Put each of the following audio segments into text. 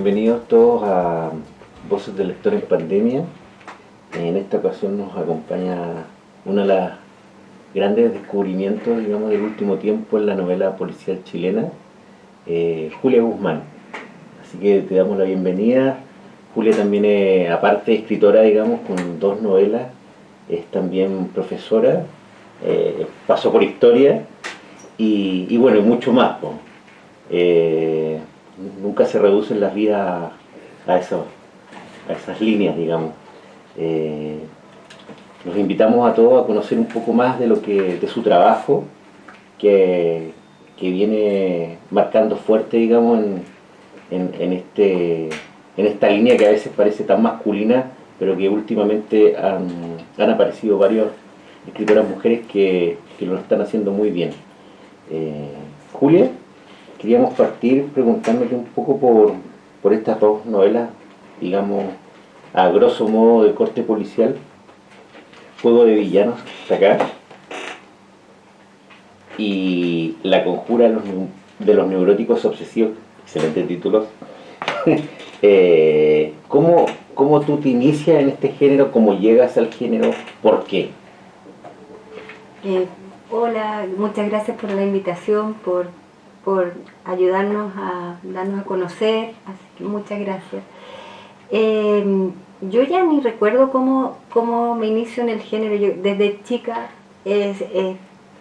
bienvenidos todos a Voces del Lector en Pandemia. En esta ocasión nos acompaña uno de los grandes descubrimientos, digamos, del último tiempo en la novela policial chilena, Julia Guzmán. Así que te damos la bienvenida. Julia también es, aparte de escritora, digamos, con 2 novelas, es también profesora, pasó por historia y bueno, mucho más, pues. Nunca se reducen las vidas a esas líneas, digamos. Los invitamos a todos a conocer un poco más de su trabajo, que viene marcando fuerte, digamos, en esta línea que a veces parece tan masculina, pero que últimamente han aparecido varias escritoras mujeres que lo están haciendo muy bien. Julia, queríamos partir preguntándote un poco por estas 2 novelas, digamos, a grosso modo de corte policial. Juego de villanos, está acá, y La conjura de los neuróticos obsesivos, excelentes títulos. ¿Cómo tú te inicias en este género? ¿Cómo llegas al género? ¿Por qué? Hola, muchas gracias por la invitación, por ayudarnos a darnos a conocer, así que muchas gracias. Yo ya ni recuerdo cómo me inicio en el género. Yo, desde chica,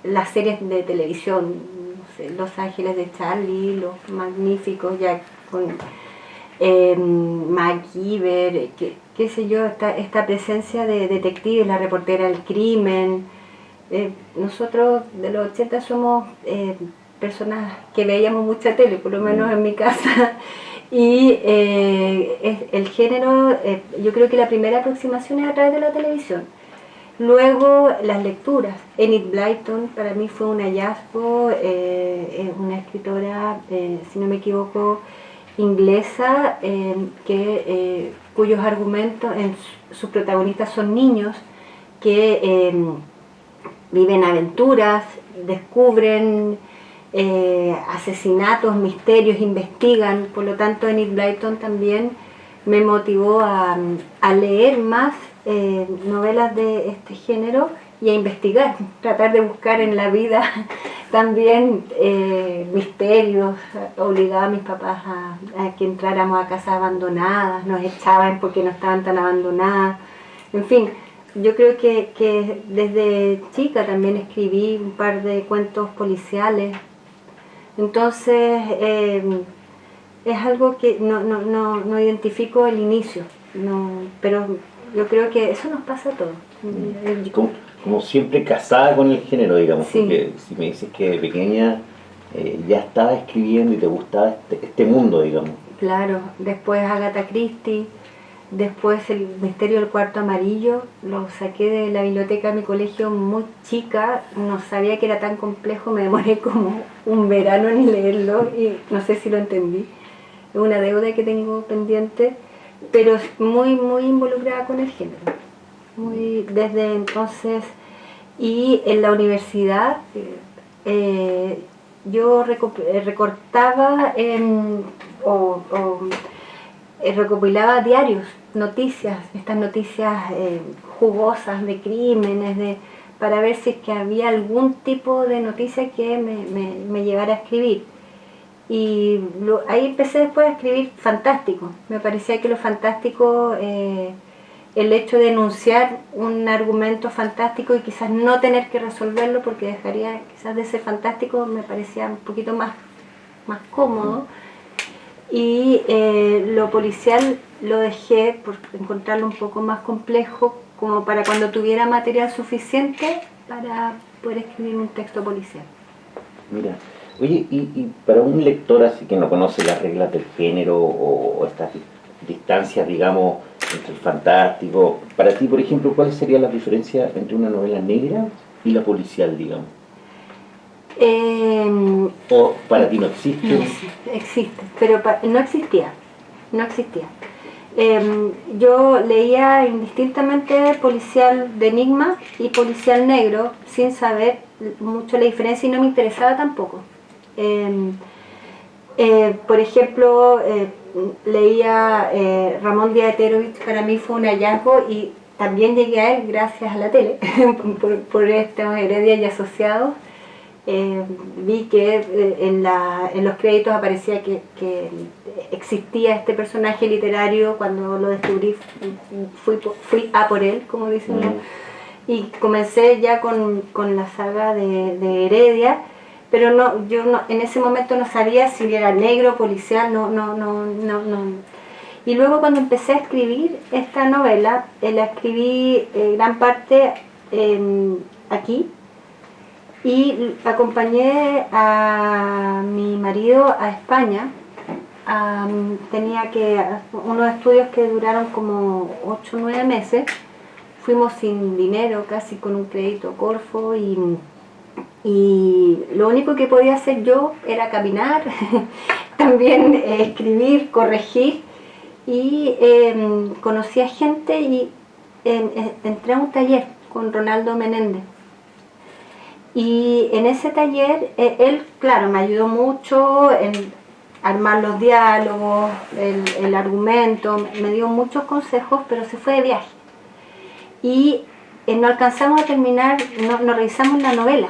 las series de televisión, no sé, Los Ángeles de Charlie, Los Magníficos, ya con MacGyver, qué sé yo, esta presencia de detectives, La reportera del crimen. Nosotros de los 80 somos personas que veíamos mucha tele, por lo menos en mi casa, y el género, yo creo que la primera aproximación es a través de la televisión. Luego las lecturas. Enid Blyton para mí fue un hallazgo, es una escritora, si no me equivoco, inglesa, cuyos argumentos, sus protagonistas son niños que viven aventuras, descubren asesinatos, misterios, investigan. Por lo tanto, Enid Blyton también me motivó a leer más novelas de este género y a investigar, tratar de buscar en la vida también misterios. Obligaba a mis papás a que entráramos a casas abandonadas, nos echaban porque no estaban tan abandonadas, en fin. Yo creo que desde chica también escribí un par de cuentos policiales. Entonces es algo que no identifico el inicio, pero yo creo que eso nos pasa a todos. Como siempre casada con el género, digamos, Sí. Porque si me dices que de pequeña ya estabas escribiendo y te gustaba este mundo, digamos. Claro, después Agatha Christie, después El misterio del cuarto amarillo, lo saqué de la biblioteca de mi colegio muy chica, no sabía que era tan complejo, me demoré como un verano en leerlo y no sé si lo entendí. Es una deuda que tengo pendiente, pero muy involucrada con el género, desde entonces. Y en la universidad yo recortaba recopilaba diarios, noticias, estas noticias jugosas de crímenes, para ver si es que había algún tipo de noticia que me llevara a escribir. Y ahí empecé después a escribir fantástico. Me parecía que lo fantástico, el hecho de enunciar un argumento fantástico y quizás no tener que resolverlo porque dejaría quizás de ser fantástico, me parecía un poquito más cómodo. Y lo policial lo dejé por encontrarlo un poco más complejo, como para cuando tuviera material suficiente para poder escribir un texto policial. Mira, oye, y para un lector así que no conoce las reglas del género o estas distancias, digamos, entre el fantástico, para ti, por ejemplo, ¿cuál sería la diferencia entre una novela negra y la policial, digamos? ¿O para ti no existe? No, existe, pero no existía. Yo leía indistintamente policial de enigma y policial negro sin saber mucho la diferencia y no me interesaba tampoco. Por ejemplo, leía Ramón Díaz Terovich, para mí fue un hallazgo, y también llegué a él gracias a la tele, por estos Heredia y Asociados. Vi que en los créditos aparecía que existía este personaje literario. Cuando lo descubrí fui a por él, como dicen uno, y comencé ya con la saga de Heredia, pero yo en ese momento no sabía si era negro, policial, no. Y luego cuando empecé a escribir esta novela, la escribí gran parte aquí, y acompañé a mi marido a España. Tenía unos estudios que duraron como 8 o 9 meses. Fuimos sin dinero, casi con un crédito Corfo, y lo único que podía hacer yo era caminar, también escribir, corregir, y conocí a gente, y entré a un taller con Ronaldo Menéndez. Y en ese taller, él, claro, me ayudó mucho en armar los diálogos, el argumento, me dio muchos consejos, pero se fue de viaje. Y no alcanzamos a terminar, no revisamos la novela.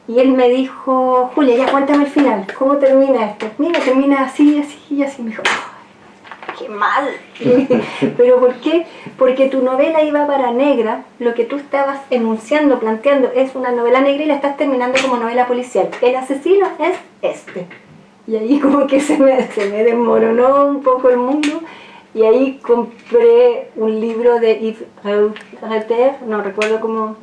Y él me dijo: Julia, ya cuéntame el final, ¿cómo termina esto? Mira, termina así, así y así. Me dijo: ¡qué mal! ¿Pero por qué? Porque tu novela iba para negra, lo que tú estabas enunciando, planteando, es una novela negra, y la estás terminando como novela policial. El asesino es este. Y ahí como que se me desmoronó un poco el mundo, y ahí compré un libro de Yves Reter, no recuerdo cómo.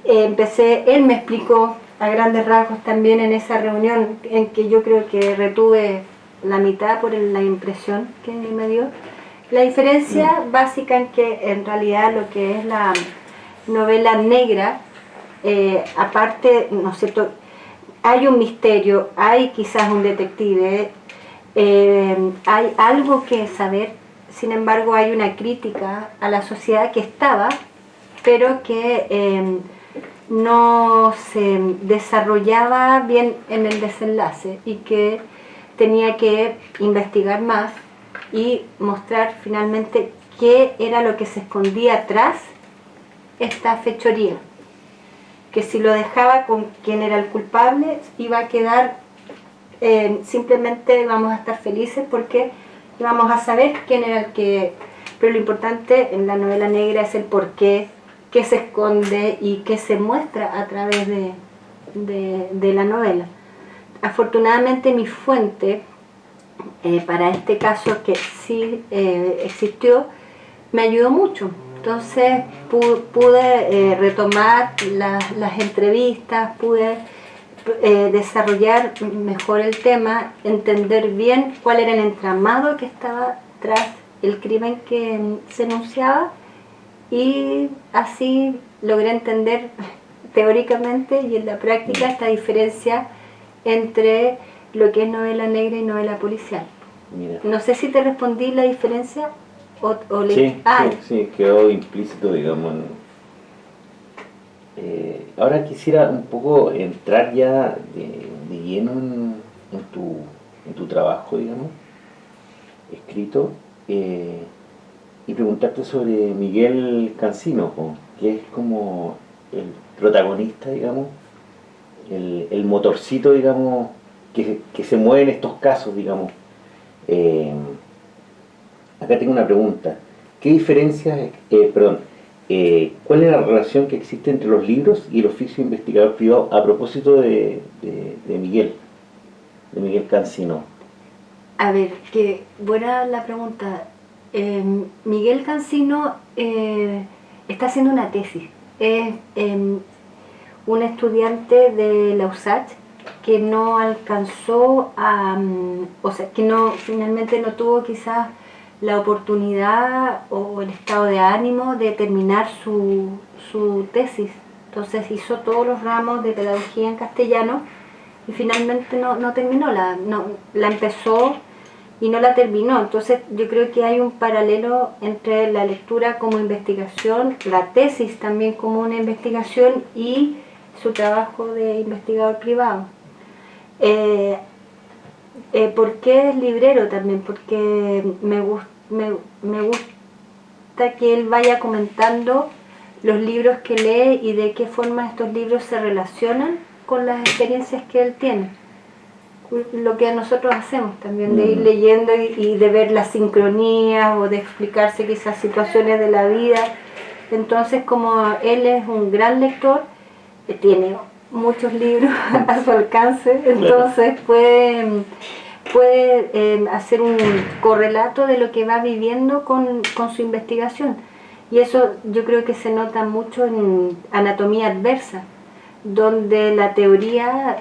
Él me explicó a grandes rasgos también en esa reunión, en que yo creo que retuve la mitad por la impresión que me dio. La diferencia básica en que en realidad lo que es la novela negra, aparte, ¿no es cierto?, hay un misterio, hay quizás un detective, hay algo que saber. Sin embargo, hay una crítica a la sociedad que estaba, pero que no se desarrollaba bien en el desenlace, y que tenía que investigar más y mostrar finalmente qué era lo que se escondía tras esta fechoría, que si lo dejaba con quien era el culpable iba a quedar, simplemente vamos a estar felices porque íbamos a saber quién era el que... Pero lo importante en la novela negra es el porqué, qué se esconde y qué se muestra a través de la novela. Afortunadamente mi fuente, para este caso que sí existió, me ayudó mucho. Entonces pude retomar las entrevistas, pude desarrollar mejor el tema, entender bien cuál era el entramado que estaba tras el crimen que se enunciaba, y así logré entender teóricamente y en la práctica esta diferencia entre lo que es novela negra y novela policial. Mira. No sé si te respondí la diferencia o sí, quedó implícito, digamos. Ahora quisiera un poco entrar ya de lleno en tu trabajo, digamos, escrito, y preguntarte sobre Miguel Cancino, que es como el protagonista, digamos, el motorcito, digamos, que se mueve en estos casos, digamos. Acá tengo una pregunta. ¿Qué diferencias, cuál es la relación que existe entre los libros y el oficio de investigador privado a propósito de Miguel Cancino? A ver, qué buena la pregunta. Miguel Cancino está haciendo una tesis. Es un estudiante de la USACH que no alcanzó o sea, que finalmente no tuvo quizás la oportunidad o el estado de ánimo de terminar su tesis. Entonces hizo todos los ramos de pedagogía en castellano y finalmente no terminó, la empezó y no la terminó. Entonces yo creo que hay un paralelo entre la lectura como investigación, la tesis también como una investigación, y su trabajo de investigador privado. ¿Por qué es librero también? Porque me gusta que él vaya comentando los libros que lee y de qué forma estos libros se relacionan con las experiencias que él tiene. Lo que nosotros hacemos también, de ir leyendo y de ver las sincronías o de explicarse quizás situaciones de la vida. Entonces, como él es un gran lector, tiene muchos libros a su alcance, entonces puede hacer un correlato de lo que va viviendo con su investigación. Y eso yo creo que se nota mucho en Anatomía Adversa, donde la teoría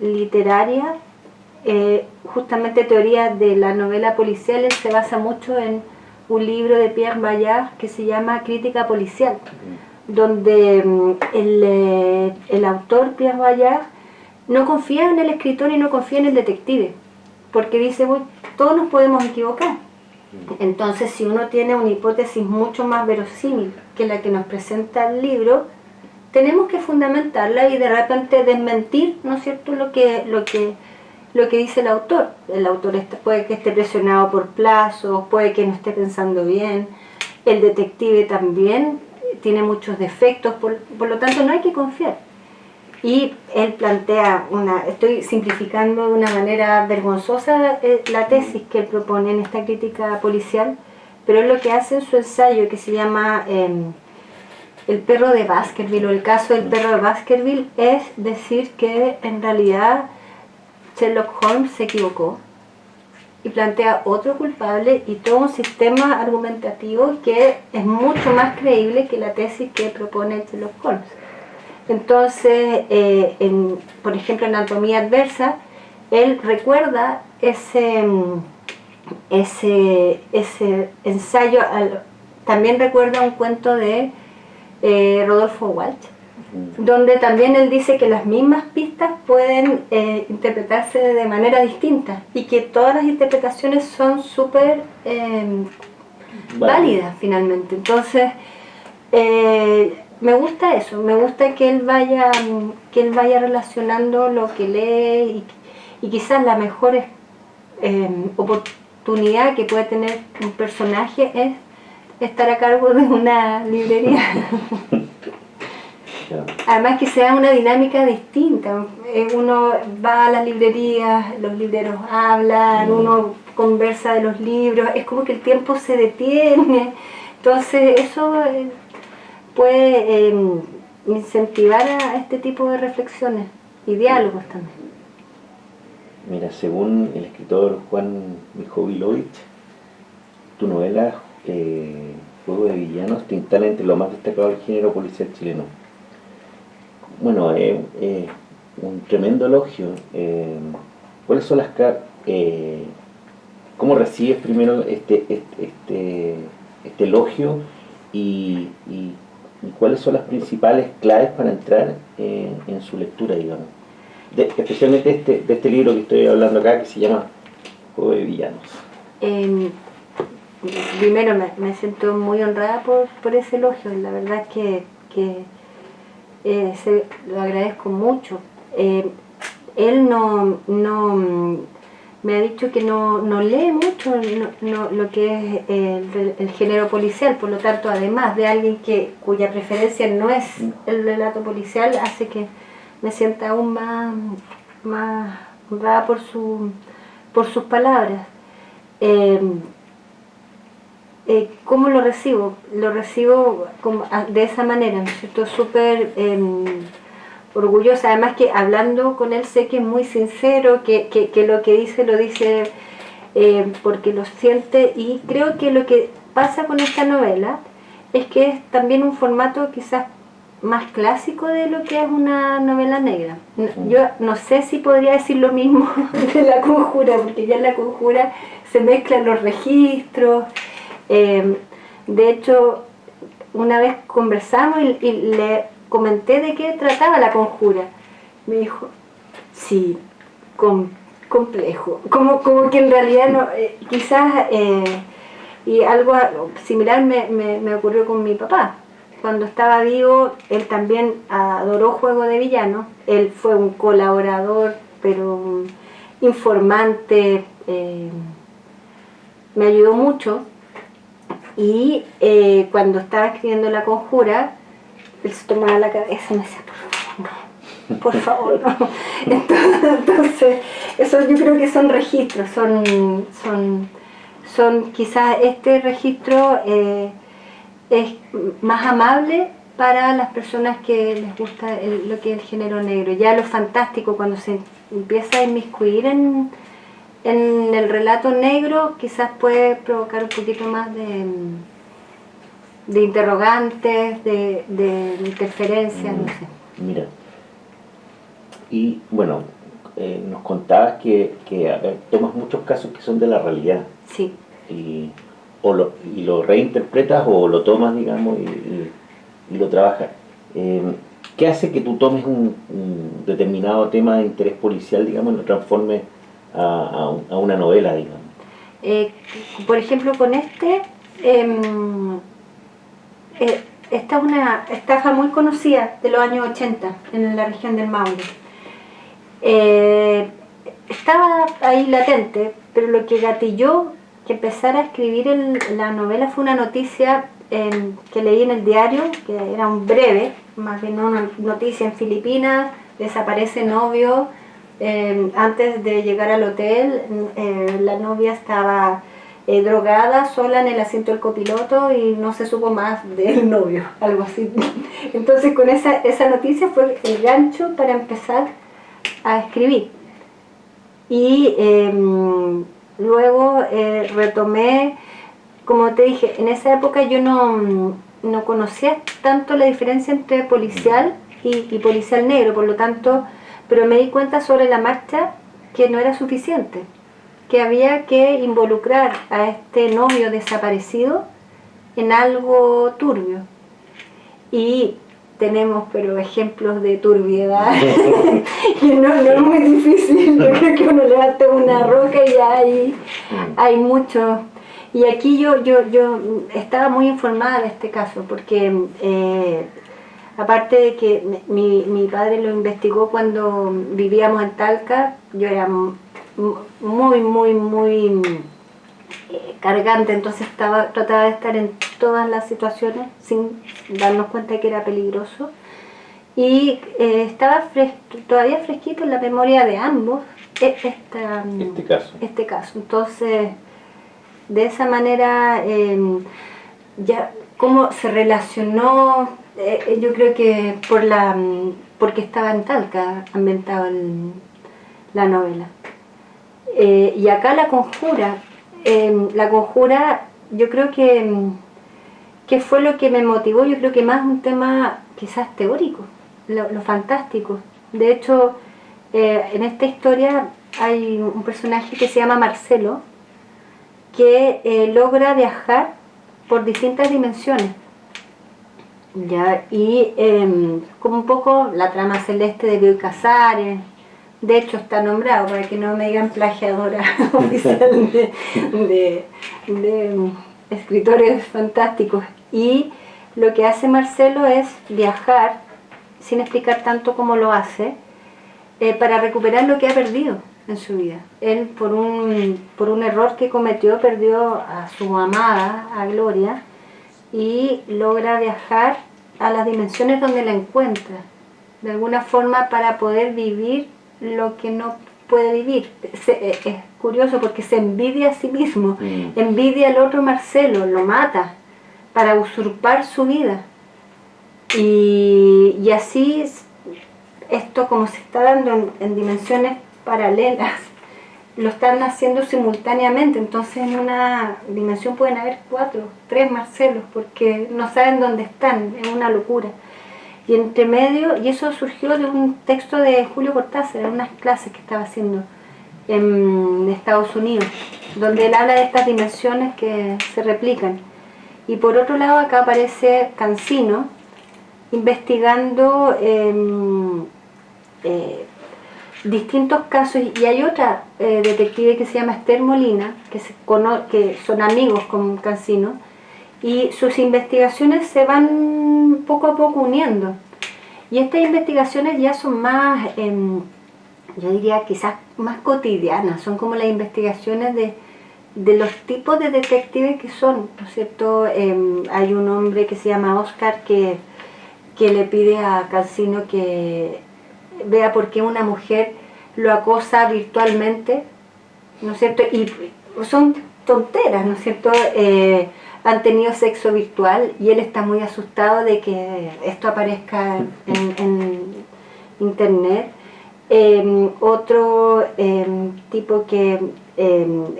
literaria, justamente teoría de la novela policial, se basa mucho en un libro de Pierre Bayard que se llama Crítica Policial, donde el autor Pierre Bayard no confía en el escritor y no confía en el detective, porque dice, todos nos podemos equivocar. Entonces, si uno tiene una hipótesis mucho más verosímil que la que nos presenta el libro, tenemos que fundamentarla y de repente desmentir, ¿no es cierto?, lo que dice el autor. El autor puede que esté presionado por plazos, puede que no esté pensando bien, el detective también tiene muchos defectos, por lo tanto no hay que confiar. Y él plantea estoy simplificando de una manera vergonzosa la tesis que él propone en esta crítica policial, pero es lo que hace en su ensayo que se llama El perro de Baskerville, o el caso del perro de Baskerville, es decir que en realidad Sherlock Holmes se equivocó y plantea otro culpable y todo un sistema argumentativo que es mucho más creíble que la tesis que propone Sherlock Holmes. Entonces, por ejemplo, en Anatomía Adversa, él recuerda ese ensayo, también recuerda un cuento de Rodolfo Walsh, donde también él dice que las mismas pistas pueden interpretarse de manera distinta y que todas las interpretaciones son súper válidas finalmente. Entonces, me gusta eso, me gusta que él vaya relacionando lo que lee y quizás la mejor oportunidad que puede tener un personaje es estar a cargo de una librería. Además que sea una dinámica distinta. Uno va a las librerías, los libreros hablan, uno conversa de los libros, es como que el tiempo se detiene. Entonces eso puede incentivar a este tipo de reflexiones y diálogos también. Mira, según el escritor Juan Mijovilovich, tu novela Juego de Villanos te instala entre lo más destacado del género policial chileno. Bueno, un tremendo elogio. ¿Cuáles son las cómo recibes primero este elogio y cuáles son las principales claves para entrar en su lectura, digamos? Especialmente de este libro que estoy hablando acá, que se llama Juego de Villanos. Primero me siento muy honrada por ese elogio. La verdad es que lo agradezco mucho. Él no me ha dicho que no lee mucho lo que es el género policial, por lo tanto, además de alguien cuya preferencia no es el relato policial, hace que me sienta aún más honrada por sus palabras. ¿Cómo lo recibo? Lo recibo de esa manera, ¿no es cierto? Súper orgullosa, además que hablando con él sé que es muy sincero, que lo que dice lo dice porque lo siente, y creo que lo que pasa con esta novela es que es también un formato quizás más clásico de lo que es una novela negra. Yo no sé si podría decir lo mismo de La Conjura, porque ya en La Conjura se mezclan los registros. De hecho, una vez conversamos y le comenté de qué trataba La Conjura. Me dijo, sí, complejo, como que en realidad no, quizás, y algo similar me ocurrió con mi papá. Cuando estaba vivo, él también adoró Juego de Villanos. Él fue un colaborador, pero informante, me ayudó mucho. Y cuando estaba escribiendo La Conjura, él se tomaba la cabeza y me decía, por favor, no. Entonces, eso yo creo que son registros, son quizás este registro es más amable para las personas que les gusta lo que es el género negro. Ya lo fantástico, cuando se empieza a inmiscuir en el relato negro, quizás puede provocar un poquito más de interrogantes, de interferencias, no sé. Mira, y bueno, nos contabas que a ver, tomas muchos casos que son de la realidad. Sí. Y lo reinterpretas o lo tomas, digamos, y lo trabajas. ¿Qué hace que tú tomes un determinado tema de interés policial, digamos, y lo transformes a una novela, digamos? Por ejemplo, con esta es una estafa muy conocida de los años 80 en la región del Maule. Estaba ahí latente, pero lo que gatilló que empezara a escribir la novela fue una noticia que leí en el diario, que era un breve, más bien una noticia: en Filipinas desaparece novio, antes de llegar al hotel la novia estaba drogada, sola en el asiento del copiloto y no se supo más del novio, algo así. Entonces con esa noticia fue el gancho para empezar a escribir. Y luego retomé, como te dije, en esa época yo no conocía tanto la diferencia entre policial y policial negro, por lo tanto, pero me di cuenta sobre la marcha que no era suficiente, que había que involucrar a este novio desaparecido en algo turbio. Y tenemos pero ejemplos de turbiedad y no es muy difícil. Yo creo que uno levanta una roca y ya hay mucho. Y aquí yo estaba muy informada de este caso, porque aparte de que mi padre lo investigó cuando vivíamos en Talca, yo era muy cargante, entonces trataba de estar en todas las situaciones sin darnos cuenta de que era peligroso. Y estaba todavía fresquito en la memoria de ambos este caso. Entonces, de esa manera, ya cómo se relacionó, yo creo que porque estaba en Talca ambientado la novela. Y acá La Conjura, yo creo que fue lo que me motivó. Yo creo que más un tema quizás teórico, lo fantástico. De hecho, en esta historia hay un personaje que se llama Marcelo, que logra viajar por distintas dimensiones, ¿ya? Y como un poco la trama celeste de Bioy Casares. De hecho está nombrado, para que no me digan plagiadora oficial de escritores fantásticos. Y lo que hace Marcelo es viajar, sin explicar tanto cómo lo hace, para recuperar lo que ha perdido en su vida. Él, por un error que cometió, perdió a su amada, a Gloria, y logra viajar a las dimensiones donde la encuentra, de alguna forma, para poder vivir lo que no puede vivir. Es curioso porque se envidia a sí mismo, envidia al otro Marcelo, lo mata para usurpar su vida. Y así esto, como se está dando en dimensiones paralelas, lo están haciendo simultáneamente. Entonces en una dimensión pueden haber 4, 3 Marcelos, porque no saben dónde están. Es una locura. Y entre medio, y eso surgió de un texto de Julio Cortázar, en unas clases que estaba haciendo en Estados Unidos, donde él habla de estas dimensiones que se replican. Y por otro lado, acá aparece Cancino investigando distintos casos. Y hay otra detective que se llama Esther Molina, que son amigos con Cancino, y sus investigaciones se van poco a poco uniendo. Y estas investigaciones ya son más yo diría quizás más cotidianas, son como las investigaciones de los tipos de detectives que son, ¿no es cierto? Hay un hombre que se llama Oscar que le pide a Cassino que vea por qué una mujer lo acosa virtualmente, ¿no es cierto? Y son tonteras, ¿no es cierto? Han tenido sexo virtual y él está muy asustado de que esto aparezca en internet. Otro tipo que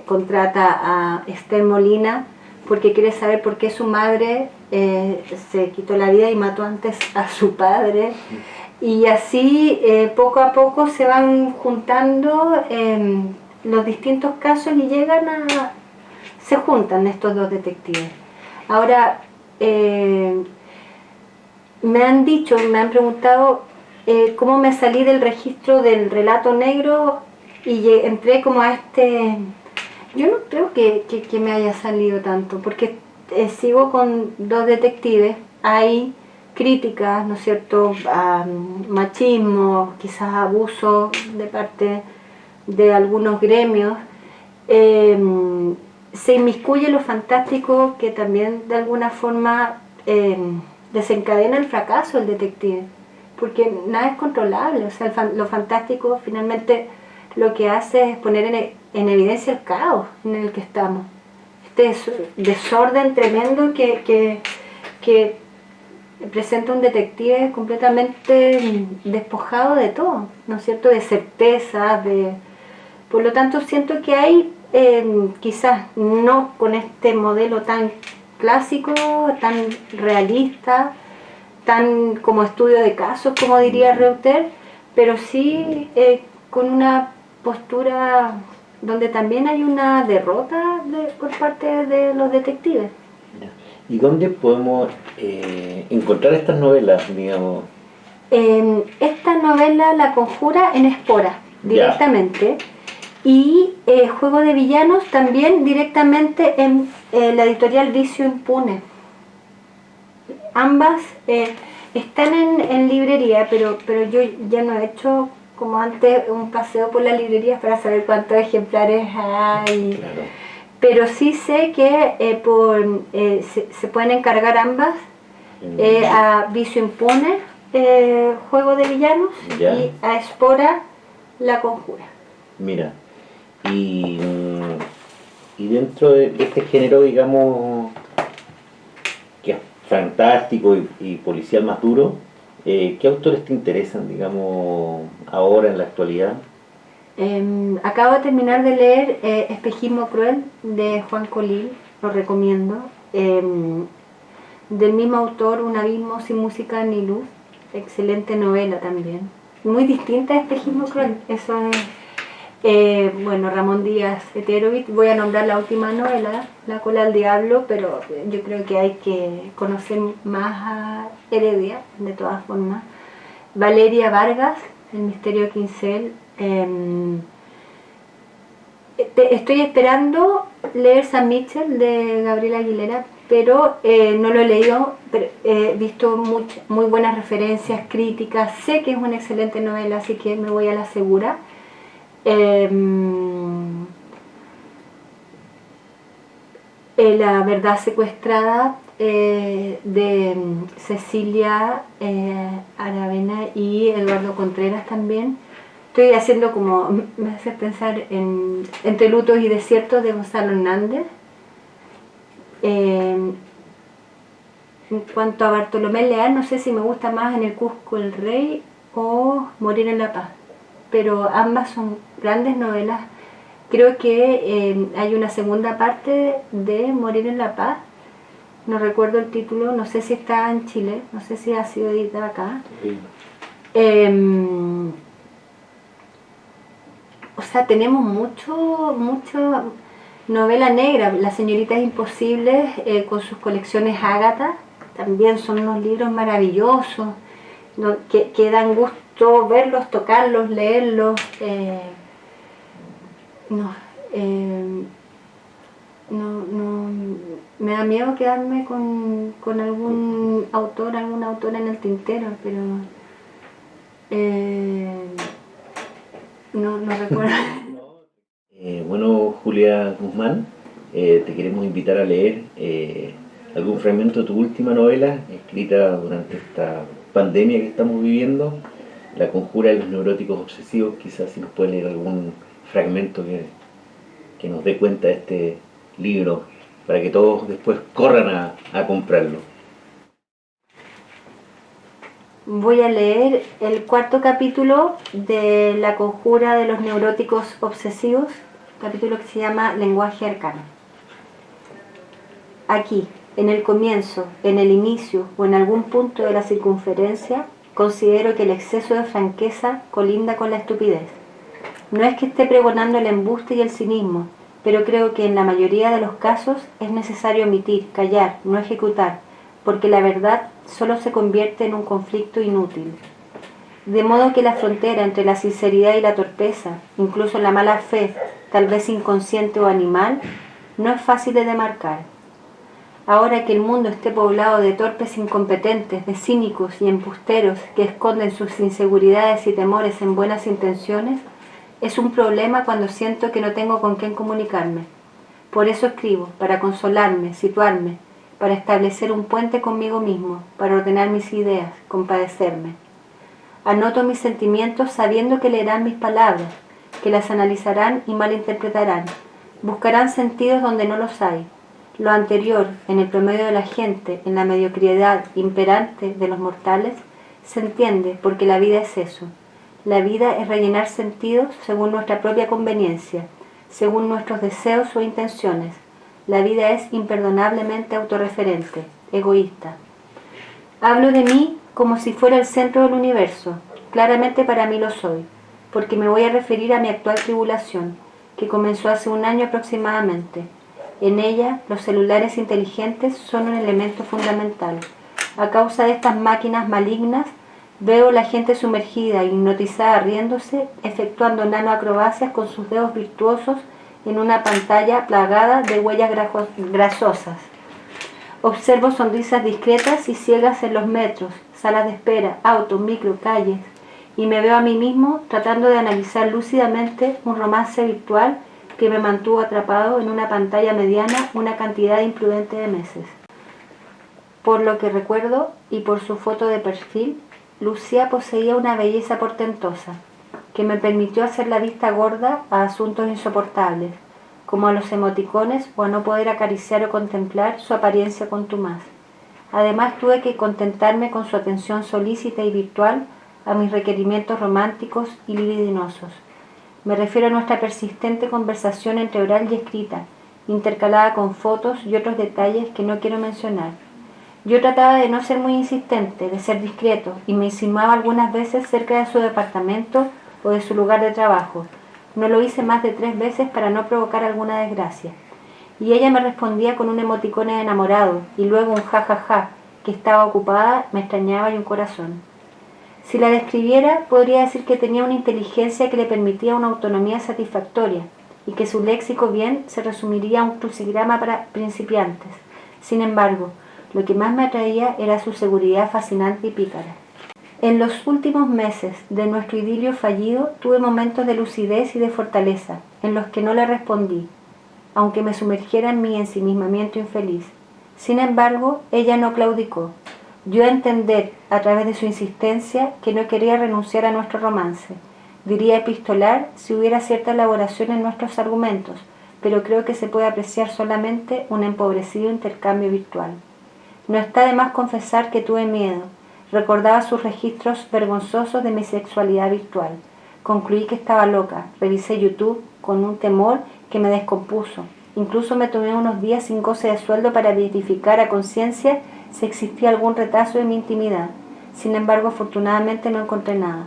contrata a Esther Molina porque quiere saber por qué su madre se quitó la vida y mató antes a su padre. Y así poco a poco se van juntando los distintos casos y se juntan estos dos detectives. Ahora, me han preguntado cómo me salí del registro del relato negro y entré como a este... Yo no creo que me haya salido tanto, porque sigo con dos detectives, hay críticas, ¿no es cierto?, a machismo, quizás abuso de parte de algunos gremios. Se inmiscuye lo fantástico que también de alguna forma desencadena el fracaso del detective, porque nada es controlable, o sea, lo fantástico finalmente lo que hace es poner en evidencia el caos en el que estamos, este desorden tremendo que presenta un detective completamente despojado de todo, ¿no es cierto?, de certeza, por lo tanto siento que hay, quizás no con este modelo tan clásico, tan realista, tan como estudio de casos, como diría Reuter, pero sí con una postura donde también hay una derrota por parte de los detectives. ¿Y dónde podemos encontrar estas novelas, digamos? Esta novela la conjura en Espora, directamente, y Juego de Villanos también directamente en la editorial Vicio Impune. Ambas están en librería, pero yo ya no he hecho como antes un paseo por las librerías para saber cuántos ejemplares hay. Claro. Pero sí sé que se pueden encargar ambas a Vicio Impune, Juego de Villanos, y a Espora, La Conjura. Mira, y dentro de este género, digamos, que es fantástico y policial más duro, ¿qué autores te interesan, digamos, ahora en la actualidad? Acabo de terminar de leer Espejismo Cruel de Juan Colil, lo recomiendo. Del mismo autor, Un abismo sin música ni luz, excelente novela también. Muy distinta a Espejismo Cruel, eso es, bueno, Ramón Díaz Heterovich. Voy a nombrar la última novela, La cola al diablo, pero yo creo que hay que conocer más a Heredia, de todas formas. Valeria Vargas, El misterio de Quincel. Estoy esperando leer San Mitchell de Gabriela Aguilera, pero no lo he leído, pero he visto muy buenas referencias, críticas, sé que es una excelente novela, así que me voy a la segura. La verdad secuestrada de Cecilia Aravena y Eduardo Contreras también. Estoy haciendo como, me hace pensar en Entre lutos y desiertos de Gonzalo Hernández. En cuanto a Bartolomé Leal, no sé si me gusta más En el Cusco el Rey o Morir en la Paz, pero ambas son grandes novelas. Creo que hay una segunda parte de Morir en la Paz, no recuerdo el título, no sé si está en Chile, no sé si ha sido editada acá. Sí. O sea, tenemos mucho novela negra. Las señoritas imposibles con sus colecciones Ágata también son unos libros maravillosos, ¿no? que dan gusto verlos, tocarlos, leerlos. No, me da miedo quedarme con algún autor, alguna autora en el tintero, pero No recuerdo. Bueno, Julia Guzmán, te queremos invitar a leer algún fragmento de tu última novela, escrita durante esta pandemia que estamos viviendo, La conjura de los neuróticos obsesivos. Quizás si nos puede leer algún fragmento que nos dé cuenta de este libro, para que todos después corran a comprarlo. Voy a leer el cuarto capítulo de La conjura de los neuróticos obsesivos, capítulo que se llama Lenguaje arcano. Aquí, en el comienzo, en el inicio o en algún punto de la circunferencia, considero que el exceso de franqueza colinda con la estupidez. No es que esté pregonando el embuste y el cinismo, pero creo que en la mayoría de los casos es necesario omitir, callar, no ejecutar, porque la verdad solo se convierte en un conflicto inútil. De modo que la frontera entre la sinceridad y la torpeza, incluso la mala fe, tal vez inconsciente o animal, no es fácil de demarcar. Ahora que el mundo esté poblado de torpes incompetentes, de cínicos y embusteros que esconden sus inseguridades y temores en buenas intenciones, es un problema cuando siento que no tengo con quién comunicarme. Por eso escribo, para consolarme, situarme, para establecer un puente conmigo mismo, para ordenar mis ideas, compadecerme. Anoto mis sentimientos sabiendo que leerán mis palabras, que las analizarán y malinterpretarán, buscarán sentidos donde no los hay. Lo anterior, en el promedio de la gente, en la mediocridad imperante de los mortales, se entiende porque la vida es eso. La vida es rellenar sentidos según nuestra propia conveniencia, según nuestros deseos o intenciones. La vida es imperdonablemente autorreferente, egoísta. Hablo de mí como si fuera el centro del universo. Claramente para mí lo soy, porque me voy a referir a mi actual tribulación, que comenzó hace un año aproximadamente. En ella, los celulares inteligentes son un elemento fundamental. A causa de estas máquinas malignas, veo la gente sumergida, hipnotizada, riéndose, efectuando nanoacrobacias con sus dedos virtuosos en una pantalla plagada de huellas grasosas. Observo sonrisas discretas y ciegas en los metros, salas de espera, autos, micro, calles, y me veo a mí mismo tratando de analizar lúcidamente un romance virtual que me mantuvo atrapado en una pantalla mediana una cantidad imprudente de meses. Por lo que recuerdo, y por su foto de perfil, Lucía poseía una belleza portentosa, que me permitió hacer la vista gorda a asuntos insoportables, como a los emoticones o a no poder acariciar o contemplar su apariencia contumaz. Además tuve que contentarme con su atención solícita y virtual a mis requerimientos románticos y libidinosos. Me refiero a nuestra persistente conversación entre oral y escrita, intercalada con fotos y otros detalles que no quiero mencionar. Yo trataba de no ser muy insistente, de ser discreto, y me insinuaba algunas veces cerca de su departamento o de su lugar de trabajo. No lo hice más de 3 veces para no provocar alguna desgracia. Y ella me respondía con un emoticón de enamorado, y luego un jajaja, que estaba ocupada, me extrañaba y un corazón. Si la describiera, podría decir que tenía una inteligencia que le permitía una autonomía satisfactoria, y que su léxico bien se resumiría a un crucigrama para principiantes. Sin embargo, lo que más me atraía era su seguridad fascinante y pícara. En los últimos meses de nuestro idilio fallido tuve momentos de lucidez y de fortaleza, en los que no le respondí, aunque me sumergiera en mi ensimismamiento infeliz. Sin embargo, ella no claudicó. Dio a entender, a través de su insistencia, que no quería renunciar a nuestro romance. Diría epistolar si hubiera cierta elaboración en nuestros argumentos, pero creo que se puede apreciar solamente un empobrecido intercambio virtual. No está de más confesar que tuve miedo. Recordaba sus registros vergonzosos de mi sexualidad virtual. Concluí que estaba loca. Revisé YouTube con un temor que me descompuso. Incluso me tomé unos días sin goce de sueldo para verificar a conciencia si existía algún retazo de mi intimidad. Sin embargo, afortunadamente no encontré nada.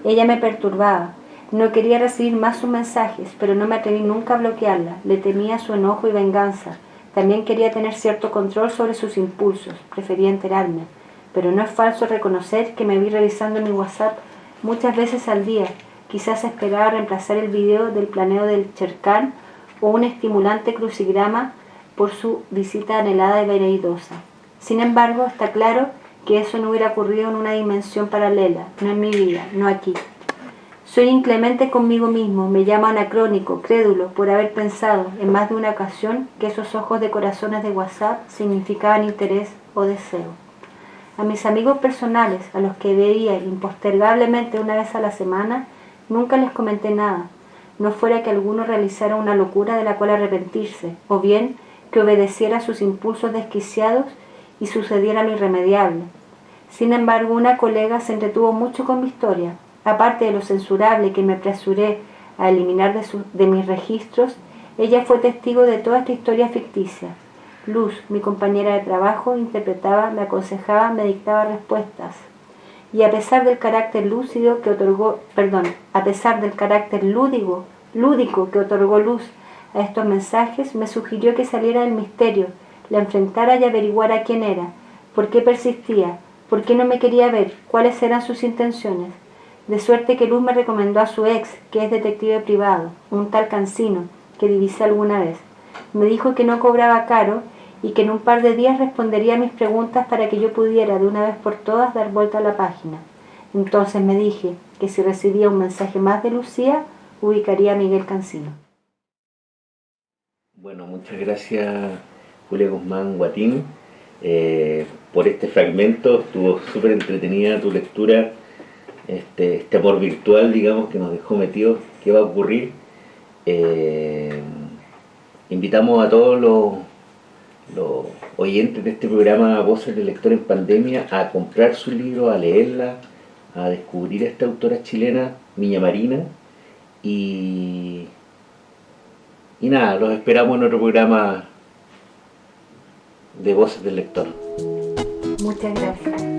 Ella me perturbaba. No quería recibir más sus mensajes, pero no me atreví nunca a bloquearla. Le temía su enojo y venganza. También quería tener cierto control sobre sus impulsos. Prefería enterarme. Pero no es falso reconocer que me vi revisando mi WhatsApp muchas veces al día. Quizás esperaba reemplazar el video del planeo del Cherkán o un estimulante crucigrama por su visita anhelada y vereidosa. Sin embargo, está claro que eso no hubiera ocurrido en una dimensión paralela, no en mi vida, no aquí. Soy inclemente conmigo mismo, me llamo anacrónico, crédulo, por haber pensado en más de una ocasión que esos ojos de corazones de WhatsApp significaban interés o deseo. A mis amigos personales, a los que veía impostergablemente una vez a la semana, nunca les comenté nada, no fuera que alguno realizara una locura de la cual arrepentirse, o bien que obedeciera a sus impulsos desquiciados y sucediera lo irremediable. Sin embargo, una colega se entretuvo mucho con mi historia. Aparte de lo censurable que me apresuré a eliminar de mis registros, ella fue testigo de toda esta historia ficticia. Luz, mi compañera de trabajo, interpretaba, me aconsejaba, me dictaba respuestas. Y a pesar del carácter lúdico que otorgó Luz a estos mensajes, me sugirió que saliera del misterio, la enfrentara y averiguara quién era, por qué persistía, por qué no me quería ver, cuáles eran sus intenciones. De suerte que Luz me recomendó a su ex, que es detective privado, un tal Cancino, que divisé alguna vez. Me dijo que no cobraba caro y que en un par de días respondería a mis preguntas para que yo pudiera de una vez por todas dar vuelta a la página. Entonces me dije que si recibía un mensaje más de Lucía, ubicaría a Miguel Cancino. Bueno, muchas gracias Julia Guzmán Guatín por este fragmento. Estuvo súper entretenida tu lectura, este amor virtual, digamos, que nos dejó metidos. ¿Qué va a ocurrir? Eh, Invitamos a todos los oyentes de este programa Voces del Lector en Pandemia a comprar su libro, a leerla, a descubrir a esta autora chilena, Niña Marina, y, y nada, los esperamos en otro programa de Voces del Lector. Muchas gracias.